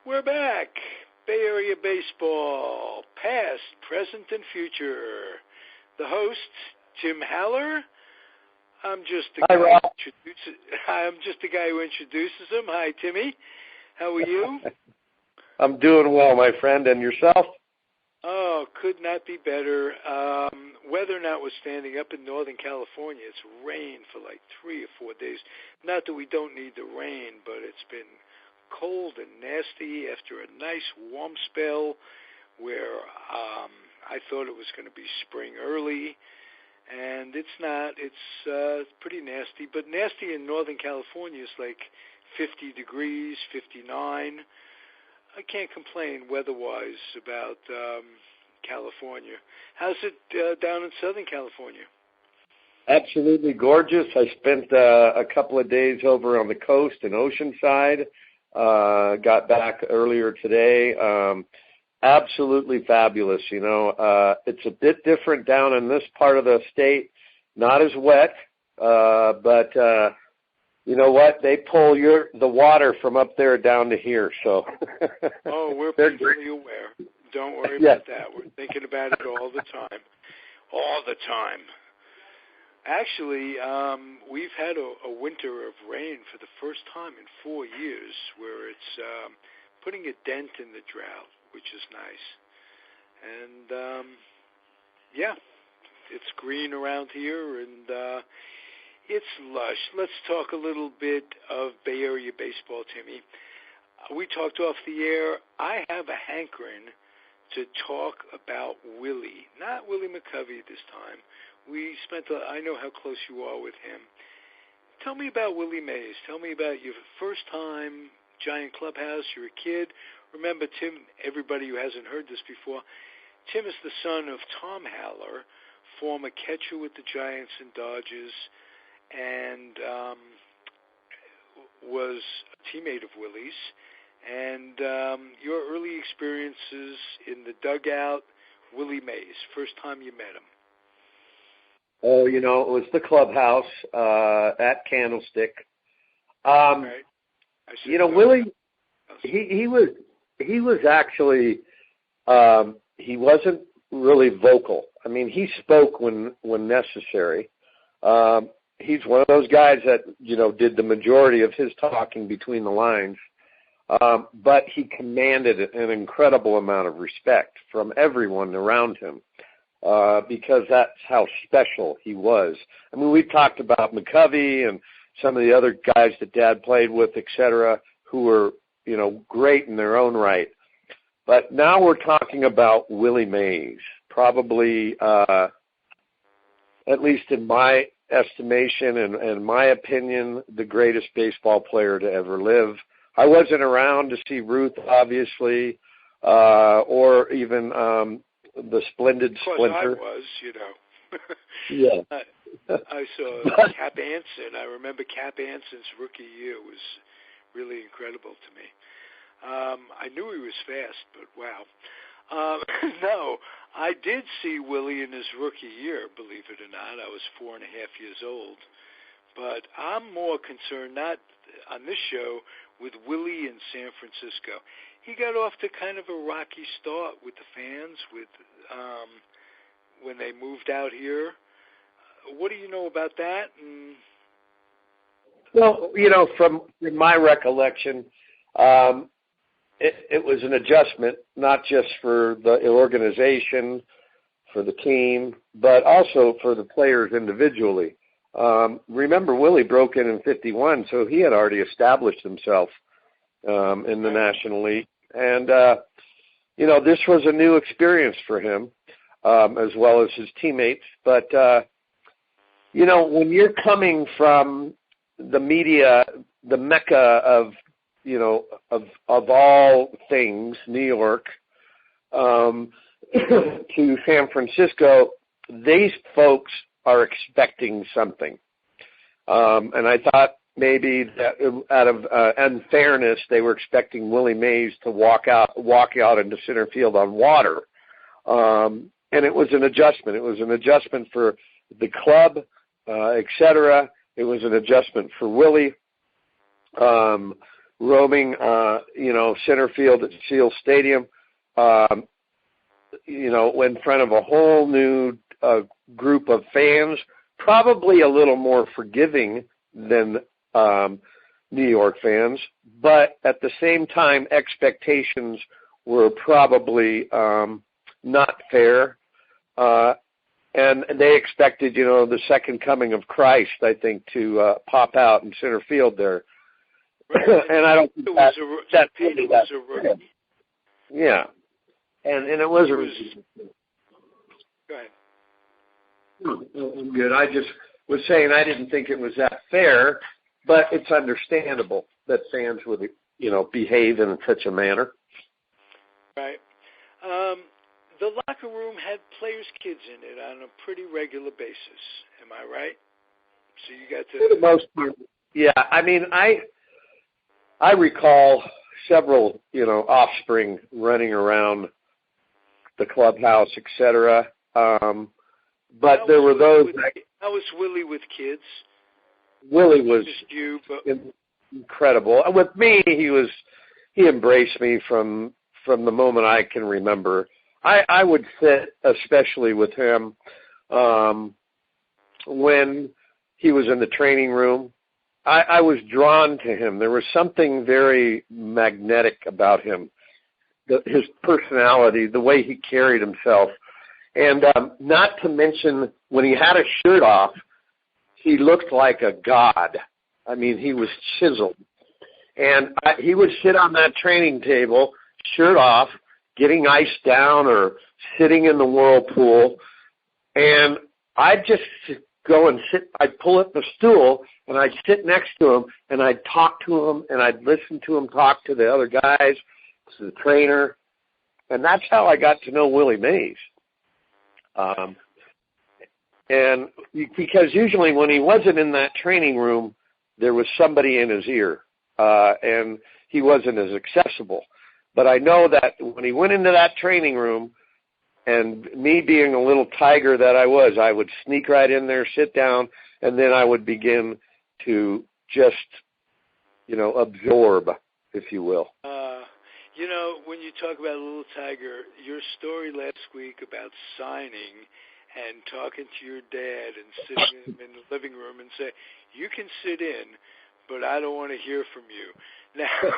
We're back. Bay Area Baseball, past, present, and future. The host, Tim Haller. I'm just the guy who introduces him. Hi, Timmy. How are you? I'm doing well, my friend. And yourself? Oh, could not be better. Weather notwithstanding, up in Northern California, it's rained for like 3 or 4 days. Not that we don't need the rain, but it's been cold and nasty after a nice warm spell where I thought it was going to be spring early, and it's not. It's pretty nasty, but nasty in Northern California is like 50 degrees, 59. I can't complain weather-wise about California. How's it down in Southern California? Absolutely gorgeous. I spent a couple of days over on the coast in Oceanside. Got back earlier today. Absolutely fabulous. You know, it's a bit different down in this part of the state. Not as wet, but you know what? They pull the water from up there down to here. So. Oh, we're painfully aware. Don't worry about that. We're thinking about it all the time. All the time. Actually, we've had a winter of rain for the first time in 4 years, where it's putting a dent in the drought, which is nice. And, it's green around here, and it's lush. Let's talk a little bit of Bay Area baseball, Timmy. We talked off the air. I have a hankering to talk about Willie, not Willie McCovey this time. I know how close you are with him. Tell me about Willie Mays. Tell me about your first time Giant Clubhouse. You're a kid. Remember, Tim, everybody who hasn't heard this before, Tim is the son of Tom Haller, former catcher with the Giants and Dodgers, and was a teammate of Willie's. And your early experiences in the dugout, Willie Mays, first time you met him. Oh, you know, it was the clubhouse at Candlestick. Right. You know, Willie, he was actually he wasn't really vocal. I mean, he spoke when necessary. He's one of those guys that, you know, did the majority of his talking between the lines. But he commanded an incredible amount of respect from everyone around him, because that's how special he was. I mean, we talked about McCovey and some of the other guys that Dad played with, et cetera, who were, you know, great in their own right. But now we're talking about Willie Mays, probably, at least in my estimation and my opinion, the greatest baseball player to ever live. I wasn't around to see Ruth, obviously, or even the splendid Splinter. Of course, I was, you know. Yeah. I saw Cap Anson. I remember Cap Anson's rookie year was really incredible to me. I knew he was fast, but wow. No, I did see Willie in his rookie year, believe it or not. I was 4.5 years old. But I'm more concerned, not on this show, with Willie in San Francisco. He got off to kind of a rocky start with the fans when they moved out here. What do you know about that? Well, you know, from my recollection, it was an adjustment, not just for the organization, for the team, but also for the players individually. Remember, Willie broke in 51, so he had already established himself in the National League. And, you know, this was a new experience for him, as well as his teammates. But, you know, when you're coming from the media, the mecca of, you know, of all things, New York, to San Francisco, these folks are expecting something. And I thought maybe that out of unfairness, they were expecting Willie Mays to walk out into center field on water. And it was an adjustment. It was an adjustment for the club, et cetera. It was an adjustment for Willie. roaming, center field at Seal Stadium, in front of a whole new group of fans, probably a little more forgiving than New York fans, but at the same time, expectations were probably not fair. And they expected, the second coming of Christ, I think, to pop out in center field there. Right. And I don't think that was a rookie. Yeah. And it was Go ahead. I'm good. I just was saying I didn't think it was that fair, but it's understandable that fans would, behave in such a manner. Right. The locker room had players' kids in it on a pretty regular basis. Am I right? So you got to... For the most part, yeah. I mean, I recall several, offspring running around the clubhouse, etc. But there were those... How was Willie with kids? Willie was incredible. With me, he embraced me from the moment I can remember. I would sit, especially with him, when he was in the training room. I was drawn to him. There was something very magnetic about him, his personality, the way he carried himself. And not to mention, when he had a shirt off, he looked like a god. I mean, he was chiseled. And he would sit on that training table, shirt off, getting iced down or sitting in the whirlpool. And I'd just go and sit. I'd pull up the stool, and I'd sit next to him, and I'd talk to him, and I'd listen to him talk to the other guys, to the trainer. And that's how I got to know Willie Mays. And because usually when he wasn't in that training room, there was somebody in his ear, and he wasn't as accessible. But I know that when he went into that training room, and me being a little tiger that I was, I would sneak right in there, sit down, and then I would begin to just, absorb, if you will. When you talk about a little tiger, your story last week about signing and talking to your dad and sitting in the living room and say, you can sit in, but I don't want to hear from you. Now,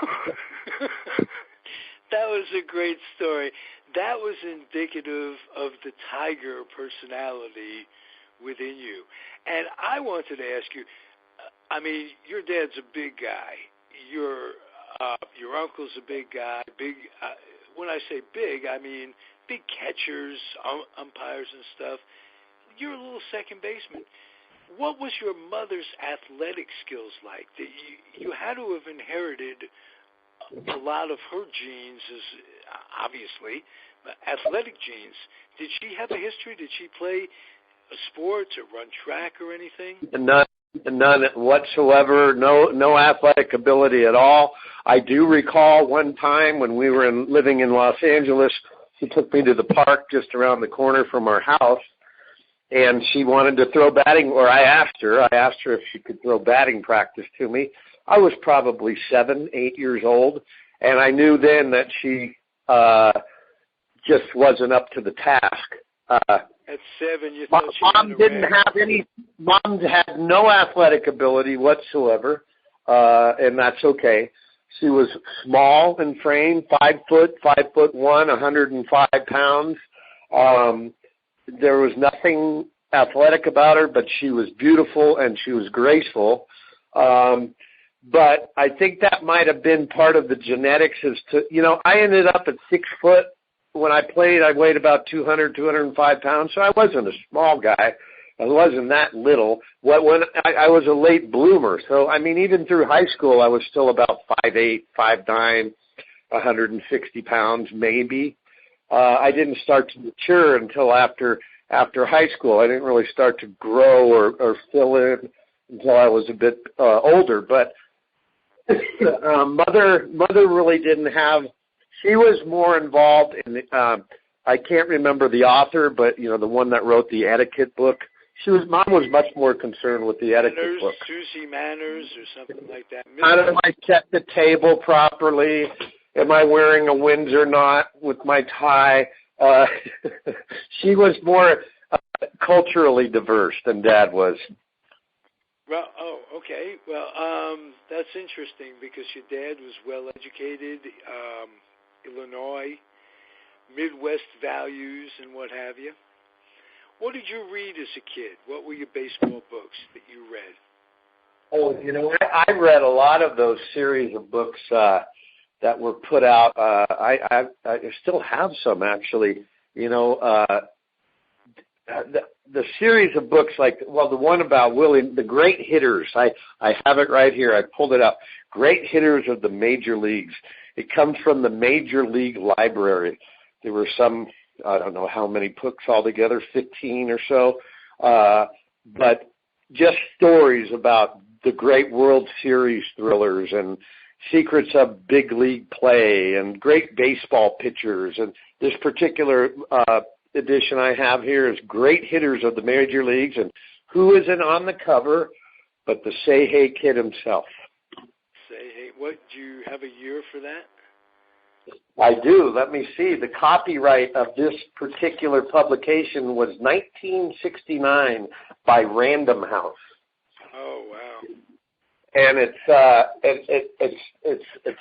that was a great story. That was indicative of the tiger personality within you. And I wanted to ask you, your dad's a big guy. Your uncle's a big guy. When I say big, I mean big catchers, umpires and stuff. You're a little second baseman. What was your mother's athletic skills like? That you had to have inherited a lot of her genes, obviously, athletic genes. Did she have a history? Did she play sports or run track or anything? None whatsoever. No athletic ability at all. I do recall one time when we were living in Los Angeles, she took me to the park just around the corner from our house, and she wanted to throw batting, or I asked her if she could throw batting practice to me. I was probably 7, 8 years old, and I knew then that she just wasn't up to the task. At 7, you thought Mom had no athletic ability whatsoever, and that's okay. She was small in frame, 5 foot, 5'1", 105 pounds. There was nothing athletic about her, but she was beautiful and she was graceful. But I think that might have been part of the genetics as to, I ended up at 6 foot. When I played, I weighed about 200, 205 pounds, so I wasn't a small guy. I wasn't that little. When I was a late bloomer, so, even through high school, I was still about 5'8", 5'9", 160 pounds, maybe. I didn't start to mature until after high school. I didn't really start to grow or fill in until I was a bit older. But mother really didn't have. She was more involved in. I can't remember the author, but the one that wrote the etiquette book. Mom was much more concerned with the etiquette Manners, book. Susie Manners or something like that. How do I set the table properly? Am I wearing a Windsor knot with my tie? She was more culturally diverse than Dad was. Well, okay. Well, that's interesting because your dad was well educated, Illinois, Midwest values, and what have you. What did you read as a kid? What were your baseball books that you read? Oh, I read a lot of those series of books that were put out. I still have some, actually. The series of books the one about Willie, the Great Hitters. I have it right here. I pulled it up. Great Hitters of the Major Leagues. It comes from the Major League Library. There were some, I don't know how many books altogether, 15 or so, but just stories about the great World Series thrillers and secrets of big league play and great baseball pitchers. And this particular edition I have here is Great Hitters of the Major Leagues, and who isn't on the cover but the Say Hey Kid himself. Say Hey, what, do you have a year for that? I do. Let me see. The copyright of this particular publication was 1969 by Random House. Oh, wow. And it's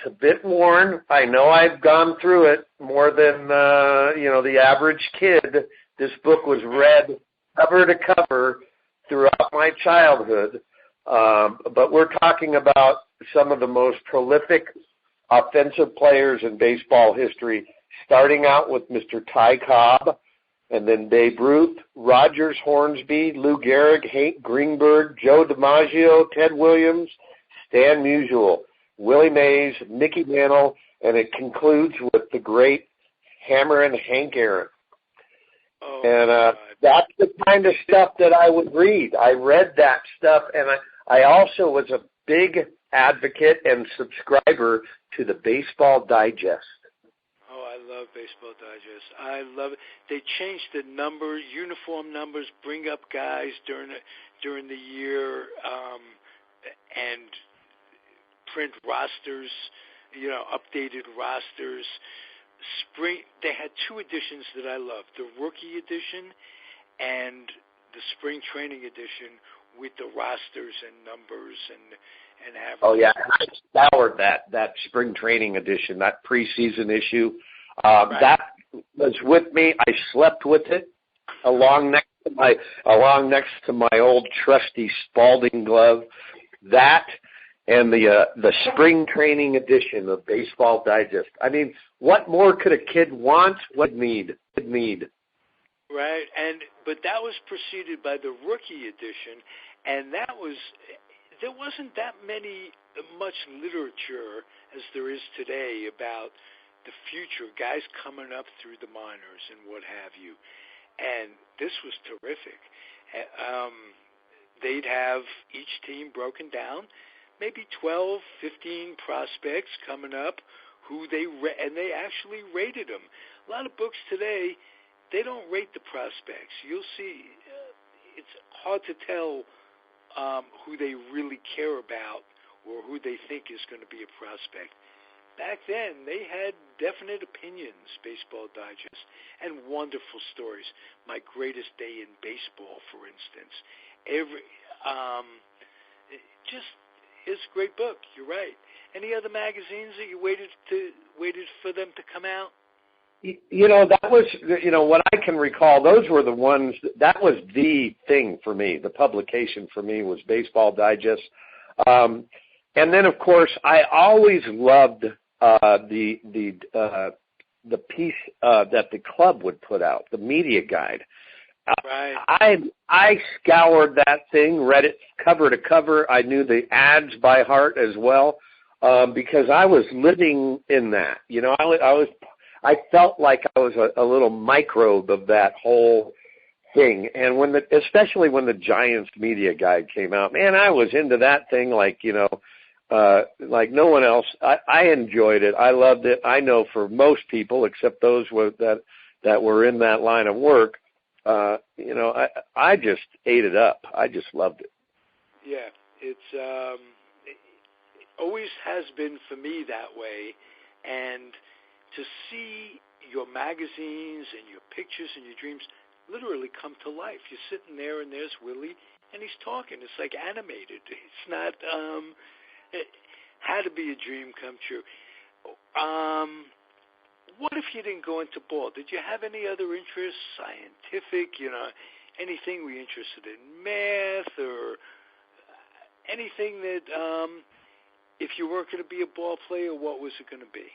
a bit worn. I know I've gone through it more than the average kid. This book was read cover to cover throughout my childhood. But we're talking about some of the most prolific offensive players in baseball history, starting out with Mr. Ty Cobb, and then Babe Ruth, Rogers Hornsby, Lou Gehrig, Hank Greenberg, Joe DiMaggio, Ted Williams, Stan Musial, Willie Mays, Mickey Mantle, and it concludes with the great Hammer and Hank Aaron. Oh, and that's the kind of stuff that I would read. I read that stuff, and I also was a big advocate and subscriber to the Baseball Digest. Oh, I love Baseball Digest. I love it. They changed the numbers, uniform numbers, bring up guys during the year, and print rosters, updated rosters. Spring. They had two editions that I loved: the Rookie Edition and the Spring Training Edition, with the rosters and numbers and averages. Oh yeah, I scoured that Spring Training Edition, that preseason issue. Right. That was with me. I slept with it along next to my old trusty Spalding glove. That and the Spring Training Edition of Baseball Digest. I mean, what more could a kid want? What need? Right, but that was preceded by the Rookie Edition, and there wasn't that much literature as there is today about the future, guys coming up through the minors and what have you. And this was terrific. They'd have each team broken down, maybe 12, 15 prospects coming up, and they actually rated them. A lot of books today, they don't rate the prospects. You'll see, it's hard to tell who they really care about or who they think is going to be a prospect. Back then, they had definite opinions, Baseball Digest, and wonderful stories. My Greatest Day in Baseball, for instance. It's a great book. You're right. Any other magazines that you waited for them to come out? That was, what I can recall, those were the ones, that was the thing for me. The publication for me was Baseball Digest. And then, of course, I always loved the piece that the club would put out, the media guide. Right. I scoured that thing, read it cover to cover. I knew the ads by heart as well, because I was living in that. I felt like I was a little microbe of that whole thing. And especially when the Giants media guide came out, man, I was into that thing like no one else. I enjoyed it. I loved it. I know for most people, except those that were in that line of work, I just ate it up. I just loved it. Yeah, it always has been for me that way. And to see your magazines and your pictures and your dreams literally come to life. You're sitting there and there's Willie and he's talking. It's like animated. It's not, it had to be a dream come true. What if you didn't go into ball? Did you have any other interests, scientific, anything? Were you interested in math or anything that, if you were going to be a ball player, what was it going to be?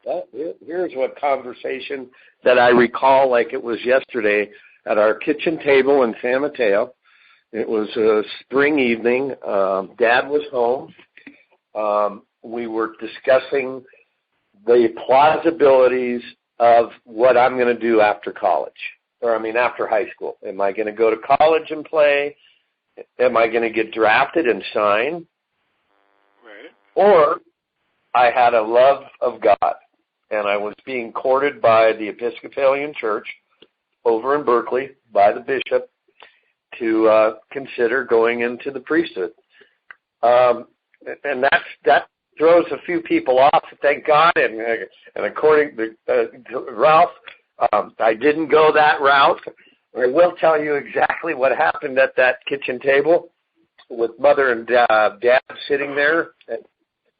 Well, here's what conversation that I recall like it was yesterday at our kitchen table in San Mateo. It was a spring evening. Dad was home. We were discussing the plausibilities of what I'm going to do after college, after high school. Am I going to go to college and play? Am I going to get drafted and sign? Right. Or I had a love of God, and I was being courted by the Episcopalian Church over in Berkeley by the bishop to consider going into the priesthood. And that throws a few people off, thank God. And according to Ralph, I didn't go that route. I will tell you exactly what happened at that kitchen table with Mother and Dad sitting there.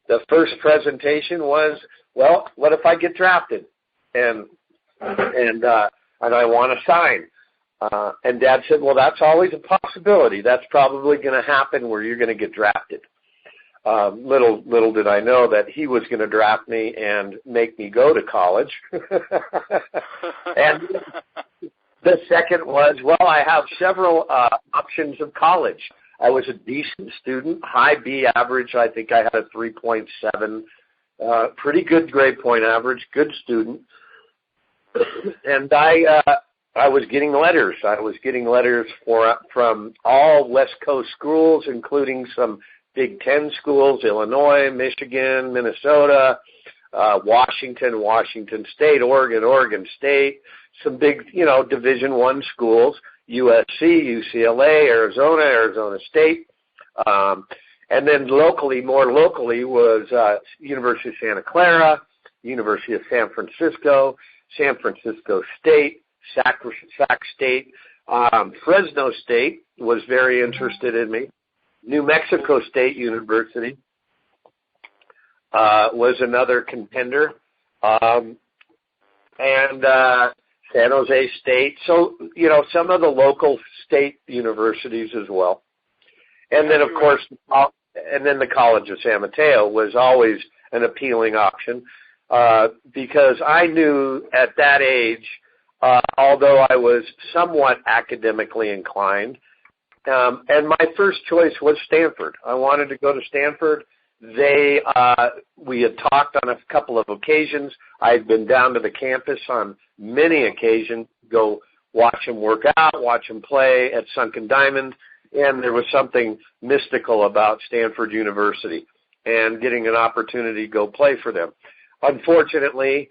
The first presentation was, well, what if I get drafted and I want to sign? And Dad said, well, that's always a possibility. That's probably going to happen where you're going to get drafted. Little did I know that he was going to draft me and make me go to college. And the second was, well, I have several options of college. I was a decent student, high B average. I think I had a 3.7, pretty good grade point average, good student. And I was getting letters. I was getting letters from all West Coast schools, including some Big Ten schools, Illinois, Michigan, Minnesota, Washington State, Oregon State, some big, Division I schools, USC, UCLA, Arizona State. And then more locally was University of Santa Clara, University of San Francisco State, Sac State, Fresno State was very interested in me. New Mexico State University was another contender, and San Jose State. So, some of the local state universities as well. And then, of course, the College of San Mateo was always an appealing option because I knew at that age, although I was somewhat academically inclined, and my first choice was Stanford. I wanted to go to Stanford. We had talked on a couple of occasions. I had been down to the campus on many occasions, go watch them work out, watch them play at Sunken Diamond, and there was something mystical about Stanford University and getting an opportunity to go play for them. Unfortunately,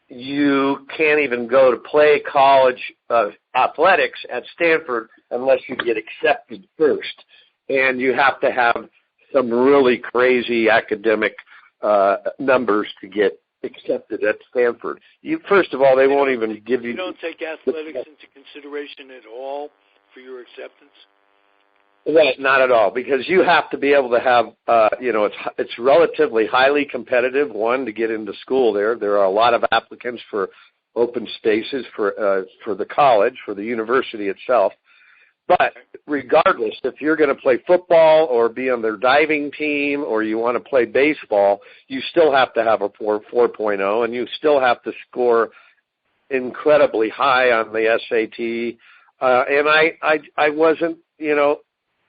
you can't even go to play college athletics at Stanford unless you get accepted first. And you have to have some really crazy academic numbers to get accepted at Stanford. First of all, they won't even give you... You don't take athletics into consideration at all for your acceptance? Right, not at all, because you have to be able to have, it's relatively highly competitive, to get into school there. There are a lot of applicants for open spaces for the college, for the university itself. But regardless, if you're going to play football or be on their diving team or you want to play baseball, you still have to have a 4.0, and you still have to score incredibly high on the SAT. And I wasn't,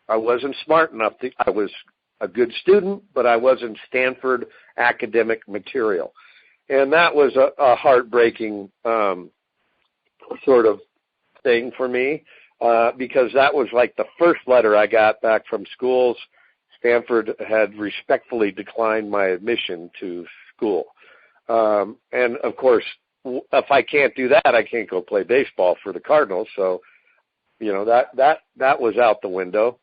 I wasn't smart enough I was a good student, but I wasn't Stanford academic material. And that was a heartbreaking sort of thing for me because that was like the first letter I got back from schools. Stanford had respectfully declined my admission to school. And, of course, if I can't do that, I can't go play baseball for the Cardinals. So, that was out the window.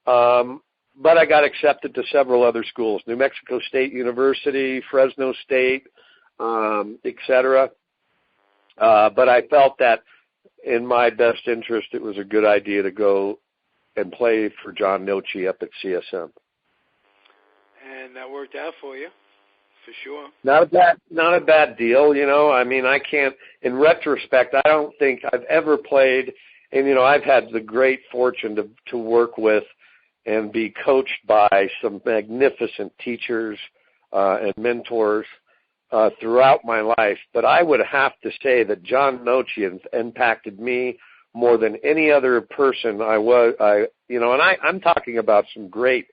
But I got accepted to several other schools, New Mexico State University, Fresno State, et cetera. But I felt that in my best interest, it was a good idea to go and play for John Noche up at CSM. And that worked out for you, for sure. Not a bad deal, I can't, in retrospect, I don't think I've ever played, and, I've had the great fortune to work with and be coached by some magnificent teachers and mentors throughout my life. But I would have to say that John Noche impacted me more than any other person I'm talking about some great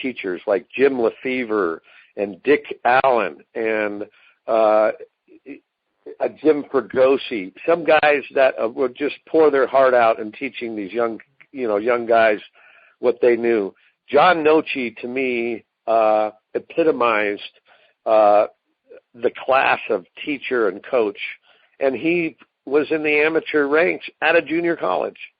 teachers like Jim Lefevre and Dick Allen and Jim Fregosi, some guys that would just pour their heart out in teaching these young guys what they knew. John Noche, to me, epitomized the class of teacher and coach, and he was in the amateur ranks at a junior college.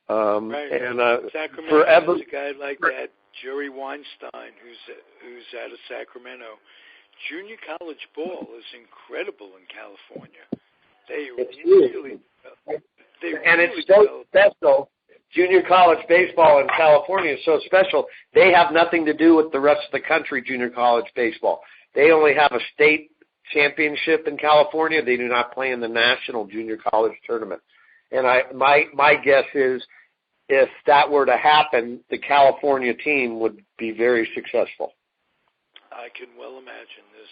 Right. And Sacramento forever, has a guy like that, Jerry Weinstein, who's out of Sacramento. Junior college ball is incredible in California. It's so special. Junior college baseball in California is so special. They have nothing to do with the rest of the country, junior college baseball. They only have a state championship in California. They do not play in the national junior college tournament. And my guess is if that were to happen, the California team would be very successful. I can well imagine this.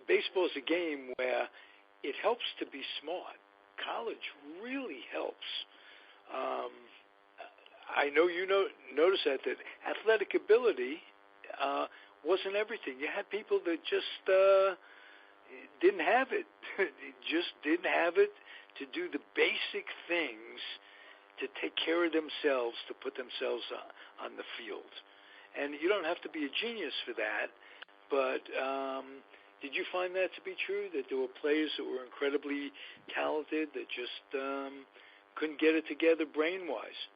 Baseball is a game where it helps to be smart. College really helps. I know notice that athletic ability wasn't everything. You had people that just didn't have it. Just didn't have it to do the basic things to take care of themselves, to put themselves on the field. And you don't have to be a genius for that, but did you find that to be true, that there were players that were incredibly talented that just couldn't get it together brain-wise?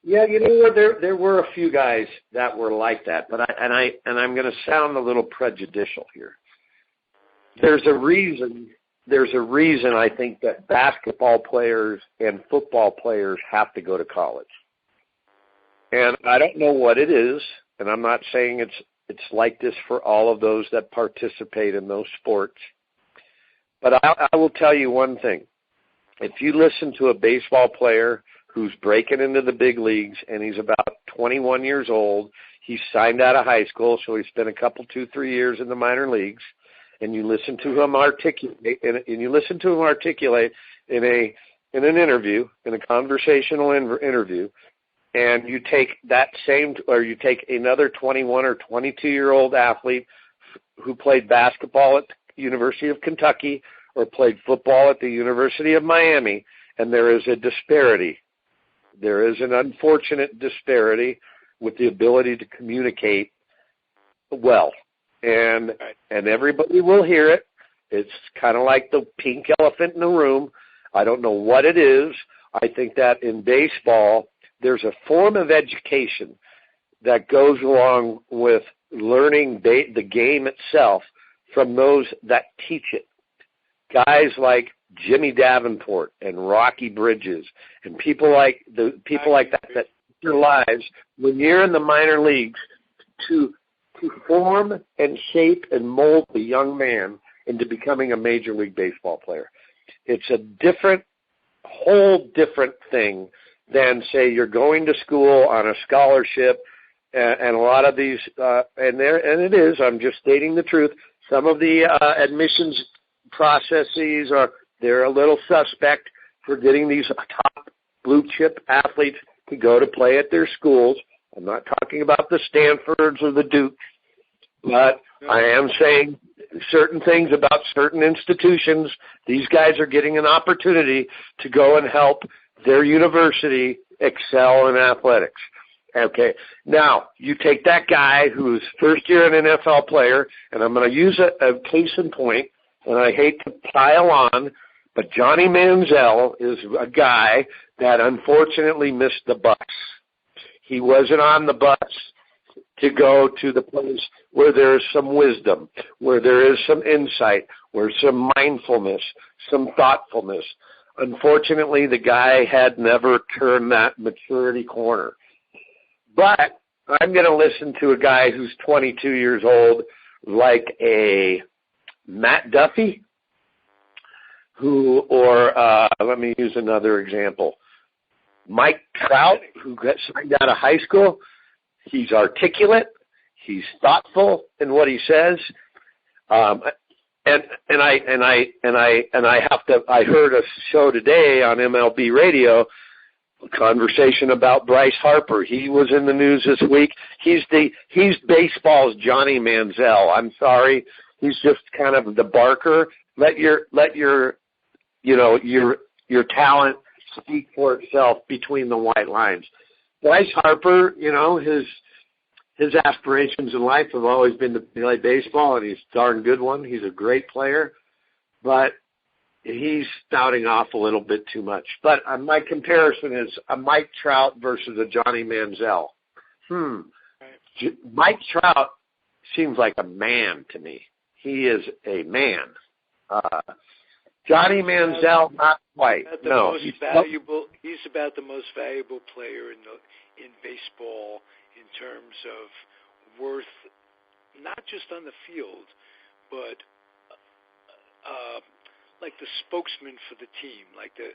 Yeah, there were a few guys that were like that, but I'm going to sound a little prejudicial here. There's a reason I think that basketball players and football players have to go to college. And I don't know what it is, and I'm not saying it's like this for all of those that participate in those sports. But I will tell you one thing. If you listen to a baseball player who's breaking into the big leagues and he's about 21 years old, he's signed out of high school, so he spent 2-3 years in the minor leagues, and you listen to him articulate in an interview, in a conversational interview, and you take you take another 21 or 22-year-old athlete who played basketball at the University of Kentucky or played football at the University of Miami, and there is a disparity. There is an unfortunate disparity with the ability to communicate well. And everybody will hear it. It's kind of like the pink elephant in the room. I don't know what it is. I think that in baseball, there's a form of education that goes along with learning the game itself from those that teach it. Guys like Jimmy Davenport and Rocky Bridges and people like that their lives when you're in the minor leagues to form and shape and mold the young man into becoming a Major League Baseball player. It's a whole different thing than, say, you're going to school on a scholarship, and a lot of these, I'm just stating the truth, some of the admissions processes they're a little suspect for getting these top blue chip athletes to go to play at their schools. I'm not talking about the Stanfords or the Dukes, but I am saying certain things about certain institutions. These guys are getting an opportunity to go and help their university excel in athletics. Okay. Now, you take that guy who's first year an NFL player, and I'm going to use a case in point, and I hate to pile on, but Johnny Manziel is a guy that unfortunately missed the bus. He wasn't on the bus to go to the place where there is some wisdom, where there is some insight, where some mindfulness, some thoughtfulness. Unfortunately, the guy had never turned that maturity corner. But I'm going to listen to a guy who's 22 years old, like a Matt Duffy, let me use another example. Mike Trout, who got signed out of high school. He's articulate. He's thoughtful in what he says. I heard a show today on MLB radio, a conversation about Bryce Harper. He was in the news this week. He's baseball's Johnny Manziel. I'm sorry. He's just kind of the barker. Let your talent speak for itself between the white lines. Bryce Harper, his aspirations in life have always been to play baseball, and he's a darn good one. He's a great player, but he's spouting off a little bit too much. But my comparison is a Mike Trout versus a Johnny Manziel. Mike Trout seems like a man to me. He is a man. Johnny Manziel, not quite. No, he's about the most valuable player in baseball in terms of worth, not just on the field, but like the spokesman for the team, like the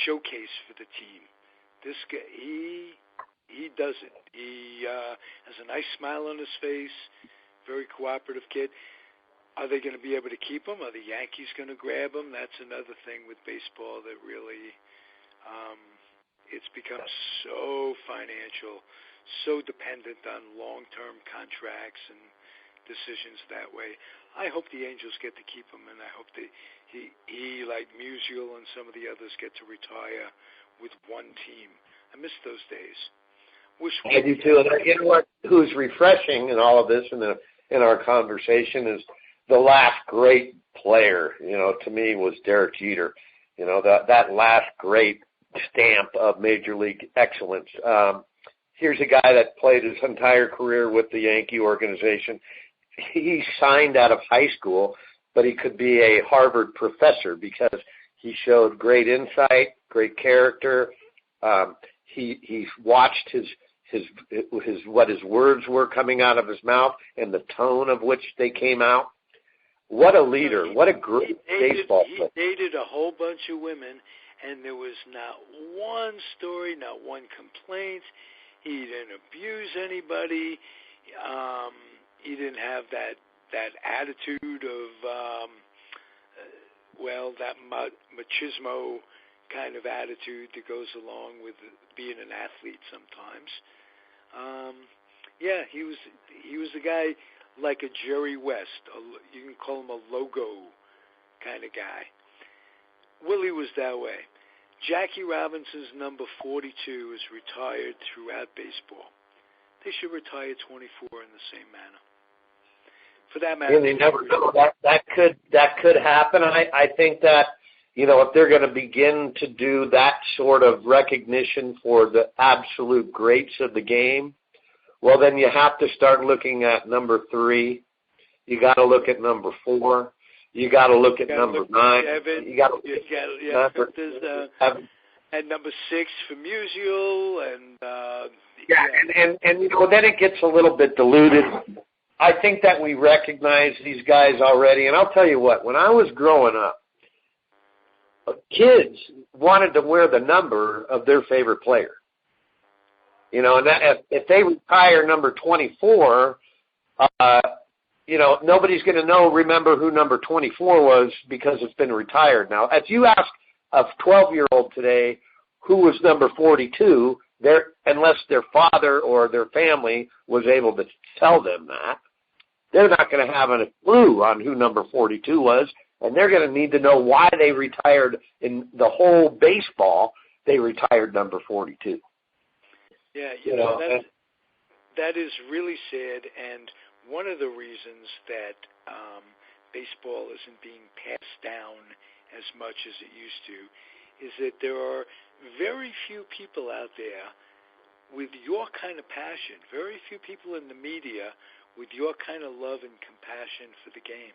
showcase for the team. This guy, he does it. He has a nice smile on his face, very cooperative kid. Are they going to be able to keep him? Are the Yankees going to grab him? That's another thing with baseball that really it's become so financial, so dependent on long-term contracts and decisions that way. I hope the Angels get to keep him, and I hope that he like Musial and some of the others, get to retire with one team. I miss those days. I do too. And you know what? Who's refreshing in all of this in our conversation is the last great player, to me, was Derek Jeter. That last great stamp of Major League excellence. Here's a guy that played his entire career with the Yankee organization. He signed out of high school, but he could be a Harvard professor because he showed great insight, great character. He watched what his words were coming out of his mouth and the tone of which they came out. What a leader. What a great baseball player. He dated a whole bunch of women, and there was not one story, not one complaint. He didn't abuse anybody. He didn't have that attitude of, that machismo kind of attitude that goes along with being an athlete sometimes. He was a guy like a Jerry West. You can call him a logo kind of guy. Willie was that way. Jackie Robinson's number 42 is retired throughout baseball. They should retire 24 in the same manner. For that matter, and they never know. That could happen. I think that if they're going to begin to do that sort of recognition for the absolute greats of the game, well, then you have to start looking at number 3. You got to look at number 4. You got to look at number 9. You got to look at and number 6 for Musial, and then it gets a little bit diluted. I think that we recognize these guys already, and I'll tell you what. When I was growing up, kids wanted to wear the number of their favorite player. And that, if they retire number 24, nobody's going to remember who number 24 was because it's been retired now. If you ask a 12-year-old today who was number 42, unless their father or their family was able to tell them that, they're not going to have a clue on who number 42 was, and they're going to need to know why they retired in the whole baseball. They retired number 42. Yeah, you know. that is really sad, and one of the reasons that baseball isn't being passed down as much as it used to is that there are very few people out there with your kind of passion, very few people in the media with your kind of love and compassion for the game.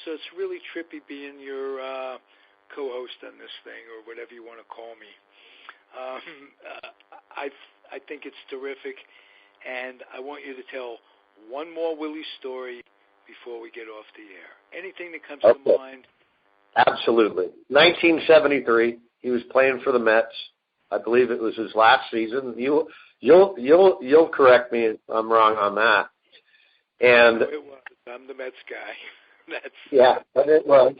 So it's really trippy being your co-host on this thing, or whatever you want to call me. I think it's terrific, and I want you to tell one more Willie story before we get off the air. Anything that comes to mind? Absolutely. 1973, he was playing for the Mets. I believe it was his last season. You'll correct me if I'm wrong on that. And no, it was. I'm the Mets guy. Yeah, but it was.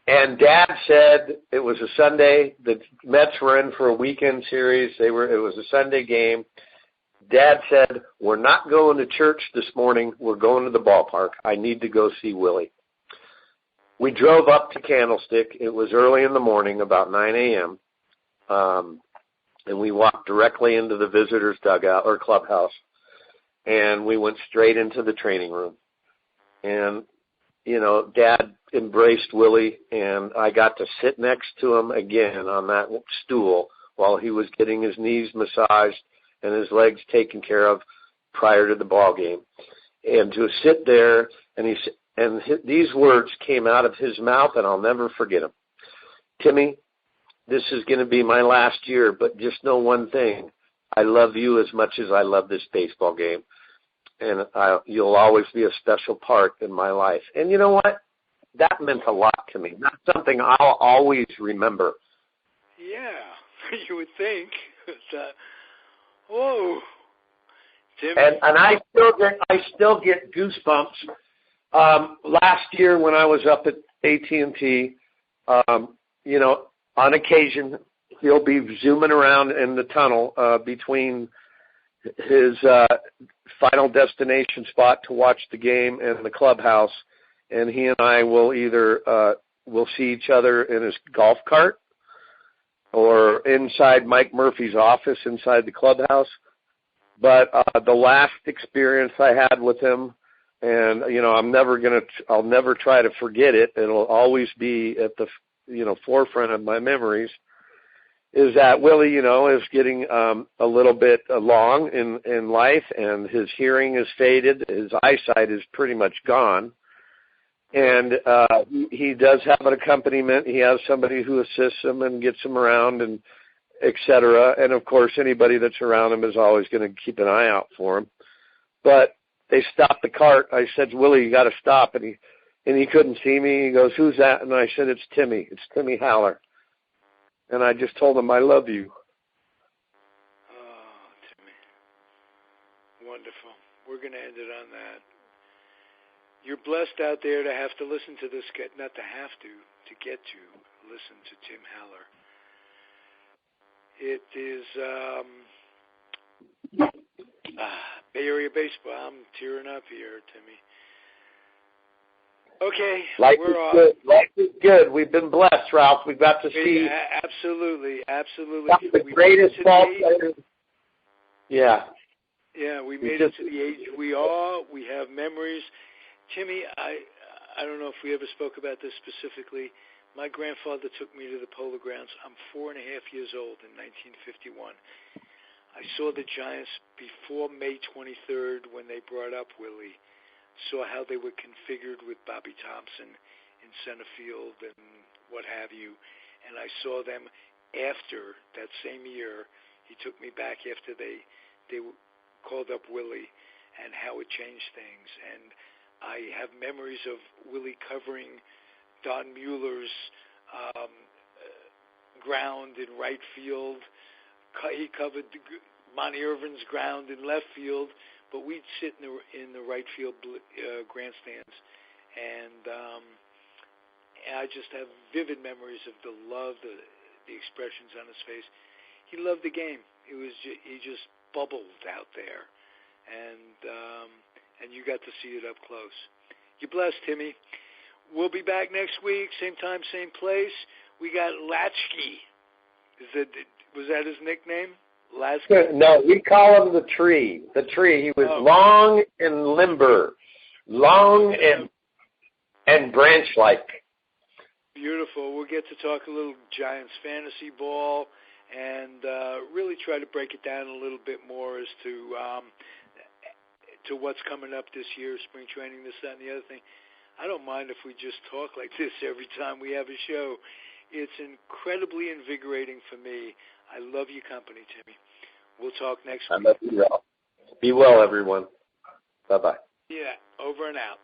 And Dad said it was a Sunday. The Mets were in for a weekend series. It was a Sunday game. Dad said, "We're not going to church this morning. We're going to the ballpark. I need to go see Willie." We drove up to Candlestick. It was early in the morning, about 9 a.m., and we walked directly into the visitors' dugout or clubhouse, and we went straight into the training room. And, you know, Dad embraced Willie, and I got to sit next to him again on that stool while he was getting his knees massaged and his legs taken care of prior to the ball game. And to sit there, and these words came out of his mouth, and I'll never forget them. "Timmy, this is going to be my last year, but just know one thing. I love you as much as I love this baseball game, and you'll always be a special part in my life." And you know what? That meant a lot to me. That's something I'll always remember. Yeah, you would think. Whoa, Tim. And I still get goosebumps. Last year when I was up at AT&T, you know, on occasion he'll be zooming around in the tunnel between his final destination spot to watch the game and the clubhouse, and he and I will either we'll see each other in his golf cart or inside Mike Murphy's office inside the clubhouse. But the last experience I had with him, and you know, I'll never try to forget it. It'll always be at the forefront of my memories. Is that Willie, you know, is getting a little bit long in life, and his hearing is faded. His eyesight is pretty much gone. And he does have an accompaniment. He has somebody who assists him and gets him around, and et cetera. And, of course, anybody that's around him is always going to keep an eye out for him. But they stopped the cart. I said, "Willie, you got to stop." And he couldn't see me. He goes, "Who's that?" And I said, "It's Timmy. It's Timmy Haller." And I just told him, "I love you." Oh, Timmy. Wonderful. We're going to end it on that. You're blessed out there to have to listen to this, not to have to get to listen to Tim Haller. It is Bay Area baseball. I'm tearing up here, Timmy. Okay, we're off. Good. Life is good. We've been blessed, Ralph. We've got to see. Absolutely. The greatest ball players. Yeah. Yeah, we made it to the age we are. We have memories. Timmy, I don't know if we ever spoke about this specifically. My grandfather took me to the Polo Grounds. I'm 4.5 years old in 1951. I saw the Giants before May 23rd when they brought up Willie. Saw how they were configured with Bobby Thompson in center field and what have you. And I saw them after that same year. He took me back after they called up Willie and how it changed things. And I have memories of Willie covering Don Mueller's ground in right field. He covered Monty Irvin's ground in left field, but we'd sit in the right field grandstands, and I just have vivid memories of the love, the expressions on his face. He loved the game. He just bubbled out there, and you got to see it up close. You're blessed, Timmy. We'll be back next week, same time, same place. We got Latchkey. Was that his nickname? No, we call him the tree. The tree. He was long and limber, long and branch-like. Beautiful. We'll get to talk a little Giants fantasy ball and really try to break it down a little bit more as to what's coming up this year, spring training, this, that, and the other thing. I don't mind if we just talk like this every time we have a show. It's incredibly invigorating for me. I love your company, Timmy. We'll talk next week. I love you all. Be well, everyone. Bye-bye. Yeah, over and out.